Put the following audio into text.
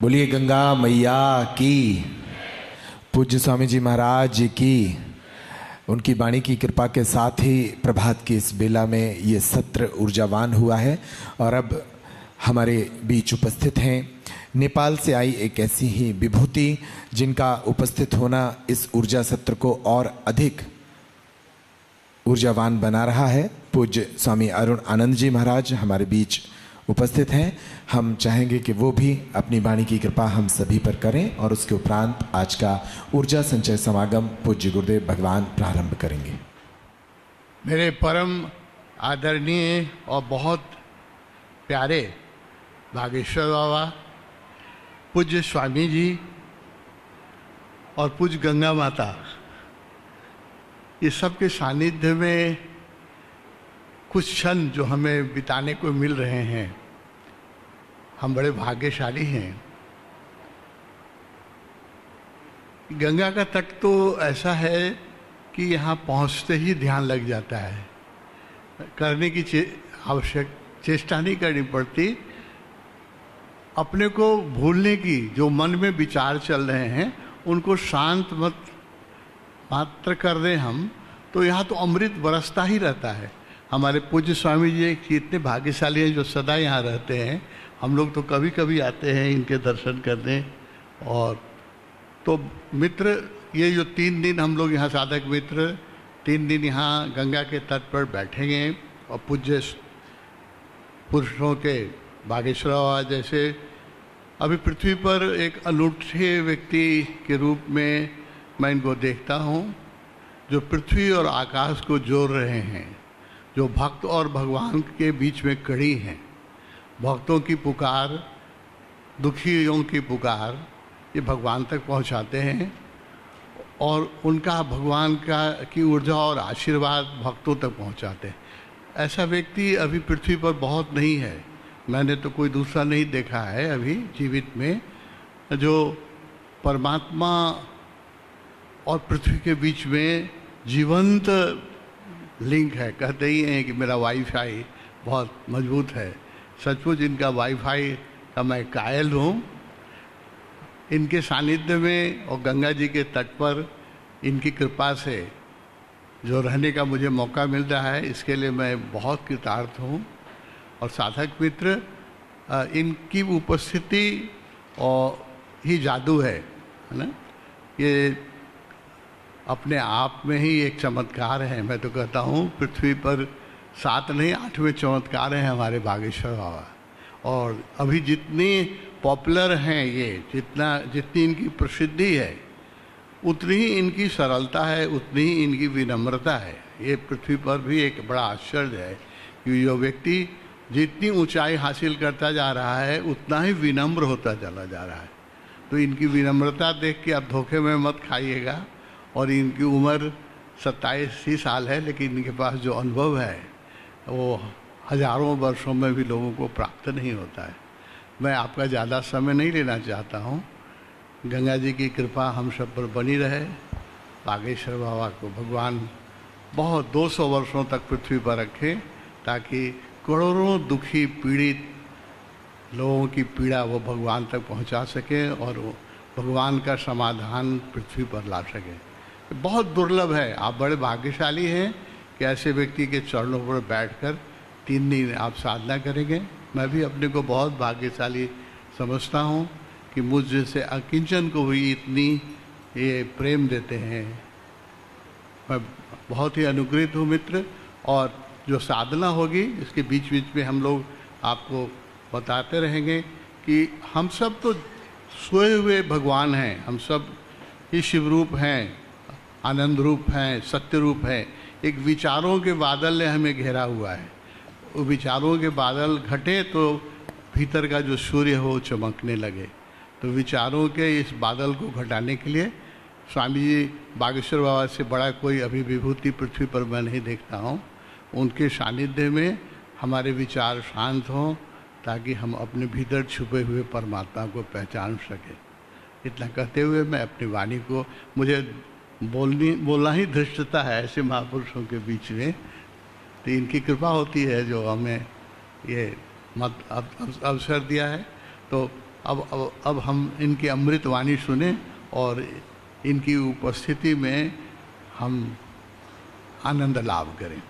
बोलिए गंगा मैया की। पूज्य स्वामी जी महाराज की। उनकी वाणी की कृपा के साथ ही प्रभात की इस बेला में ये सत्र ऊर्जावान हुआ है और अब हमारे बीच उपस्थित हैं नेपाल से आई एक ऐसी ही विभूति जिनका उपस्थित होना इस ऊर्जा सत्र को और अधिक ऊर्जावान बना रहा है। पूज्य स्वामी अरुण आनंद जी महाराज हमारे बीच उपस्थित हैं। हम चाहेंगे कि वो भी अपनी वाणी की कृपा हम सभी पर करें और उसके उपरांत आज का ऊर्जा संचय समागम पूज्य गुरुदेव भगवान प्रारंभ करेंगे। मेरे परम आदरणीय और बहुत प्यारे बागेश्वर बाबा, पूज्य स्वामी जी और पूज्य गंगा माता, ये सब के सानिध्य में कुछ क्षण जो हमें बिताने को मिल रहे हैं, हम बड़े भाग्यशाली हैं। गंगा का तट तो ऐसा है कि यहाँ पहुँचते ही ध्यान लग जाता है, करने की आवश्यक चेष्टा नहीं करनी पड़ती। अपने को भूलने की, जो मन में विचार चल रहे हैं उनको शांत मात्र कर दें हम, तो यहाँ तो अमृत बरसता ही रहता है। हमारे पूज्य स्वामी जी इतने भाग्यशाली हैं जो सदा यहाँ रहते हैं। हम लोग तो कभी कभी आते हैं इनके दर्शन करने। और तो मित्र, ये जो 3 दिन हम लोग यहाँ साधक मित्र 3 दिन यहाँ गंगा के तट पर बैठेंगे और पूज्य पुरुषों के बागेश्वर बाबा जैसे अभी पृथ्वी पर एक अनूठे व्यक्ति के रूप में मैं इनको देखता हूँ, जो पृथ्वी और आकाश को जोड़ रहे हैं, जो भक्त और भगवान के बीच में कड़ी हैं। भक्तों की पुकार, दुखियों की पुकार, ये भगवान तक पहुंचाते हैं और उनका भगवान की ऊर्जा और आशीर्वाद भक्तों तक पहुंचाते हैं। ऐसा व्यक्ति अभी पृथ्वी पर बहुत नहीं है। मैंने तो कोई दूसरा नहीं देखा है अभी जीवित में, जो परमात्मा और पृथ्वी के बीच में जीवंत लिंक है। कहते ही हैं कि मेरा वाईफाई बहुत मजबूत है। सचमुच इनका वाईफाई का मैं कायल हूँ। इनके सानिध्य में और गंगा जी के तट पर इनकी कृपा से जो रहने का मुझे मौका मिल रहा है, इसके लिए मैं बहुत कृतार्थ हूँ। और साधक मित्र, इनकी उपस्थिति और ही जादू है ना। ये अपने आप में ही एक चमत्कार है। मैं तो कहता हूँ पृथ्वी पर 7 नहीं 8वें चमत्कार हैं हमारे बागेश्वर बाबा। और अभी जितनी पॉपुलर हैं ये, जितनी इनकी प्रसिद्धि है, उतनी ही इनकी सरलता है, उतनी ही इनकी विनम्रता है। ये पृथ्वी पर भी एक बड़ा आश्चर्य है कि जो व्यक्ति जितनी ऊंचाई हासिल करता जा रहा है उतना ही विनम्र होता चला जा रहा है। तो इनकी विनम्रता देख के आप धोखे में मत खाइएगा। और इनकी उम्र 27 ही साल है, लेकिन इनके पास जो अनुभव है वो हजारों वर्षों में भी लोगों को प्राप्त नहीं होता है। मैं आपका ज़्यादा समय नहीं लेना चाहता हूँ। गंगा जी की कृपा हम सब पर बनी रहे। बागेश्वर बाबा को भगवान बहुत 200 वर्षों तक पृथ्वी पर रखे, ताकि करोड़ों दुखी पीड़ित लोगों की पीड़ा वो भगवान तक पहुंचा सके और वो भगवान का समाधान पृथ्वी पर ला सके। बहुत दुर्लभ है। आप बड़े भाग्यशाली हैं कि ऐसे व्यक्ति के चरणों पर बैठकर 3 दिन आप साधना करेंगे। मैं भी अपने को बहुत भाग्यशाली समझता हूँ कि मुझ जैसे अकिंचन को भी इतनी ये प्रेम देते हैं। मैं बहुत ही अनुग्रहित हूँ मित्र। और जो साधना होगी इसके बीच बीच में हम लोग आपको बताते रहेंगे कि हम सब तो सोए हुए भगवान हैं। हम सब ही शिव रूप हैं, आनंद रूप हैं, सत्य रूप हैं। एक विचारों के बादल ने हमें घेरा हुआ है। वो विचारों के बादल घटे तो भीतर का जो सूर्य हो चमकने लगे। तो विचारों के इस बादल को घटाने के लिए स्वामी जी बागेश्वर बाबा से बड़ा कोई अभी विभूति पृथ्वी पर मैं नहीं देखता हूँ। उनके सानिध्य में हमारे विचार शांत हों, ताकि हम अपने भीतर छुपे हुए परमात्मा को पहचान सकें। इतना कहते हुए मैं अपनी वाणी को, मुझे बोलना ही धृष्टता है ऐसे महापुरुषों के बीच में। तो इनकी कृपा होती है जो हमें ये अवसर दिया है। तो अब हम इनकी अमृत वाणी सुने और इनकी उपस्थिति में हम आनंद लाभ करें।